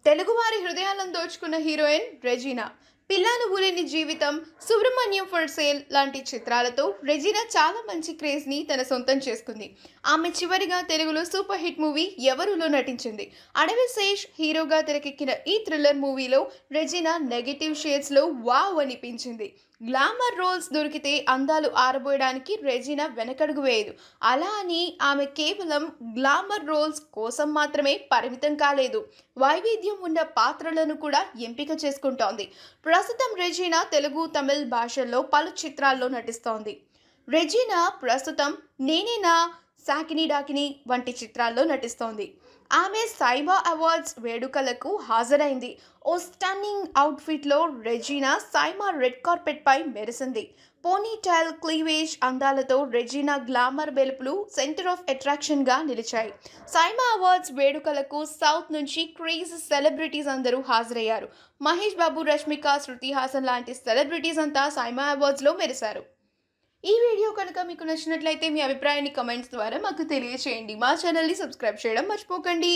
తెలుగువారి హృదయాలను దోచుకున్న హీరోయిన్ రెజీనా. పిల్లాను ఊలేని జీవితం, సుబ్రహ్మణ్యం ఫర్ సేల్ లాంటి చిత్రాలతో రెజీనా చాలా మంచి క్రేజ్ని తన సొంతం చేసుకుంది. ఆమె చివరిగా తెలుగులో సూపర్ హిట్ మూవీ ఎవరులో నటించింది. అడవి శేష్ హీరోగా తెరకెక్కిన ఈ థ్రిల్లర్ మూవీలో రెజీనా నెగటివ్ షేడ్స్లో వావ్ అనిపించింది. గ్లామర్ రోల్స్ దొరికితే అందాలు ఆరబోయడానికి రెజీనా వెనకడుగు వేయదు. అలా అని ఆమె కేవలం గ్లామర్ రోల్స్ కోసం మాత్రమే పరిమితం కాలేదు. వైవిధ్యం ఉన్న పాత్రలను కూడా ఎంపిక చేసుకుంటోంది. ప్రస్తుతం రెజీనా తెలుగు, తమిళ్ భాషల్లో పలు చిత్రాల్లో నటిస్తోంది. రెజీనా ప్రస్తుతం నేనేనా, సాకిని డాకిని వంటి చిత్రాల్లో నటిస్తోంది. ఆమె సైమా అవార్డ్స్ వేడుకలకు హాజరైంది. ఓ స్టన్నింగ్ అవుట్ఫిట్లో రెజీనా సైమా రెడ్ కార్పెట్ పై మెరిసింది. పోనీటైల్, క్లీవేజ్ అందాలతో రెజీనా గ్లామర్ బెలుపులు సెంటర్ ఆఫ్ అట్రాక్షన్గా నిలిచాయి. సైమా అవార్డ్స్ వేడుకలకు సౌత్ నుంచి క్రేజీ సెలబ్రిటీస్ అందరూ హాజరయ్యారు. మహేష్ బాబు, రష్మిక, శృతి హాసన్ లాంటి సెలబ్రిటీస్ అంతా సైమా అవార్డ్స్లో మెరిశారు. ఈ వీడియో కనుక మీకు నచ్చినట్లయితే మీ అభిప్రాయాన్ని కమెంట్స్ ద్వారా మాకు తెలియజేయండి. మా ఛానల్ని సబ్స్క్రైబ్ చేయడం మర్చిపోకండి.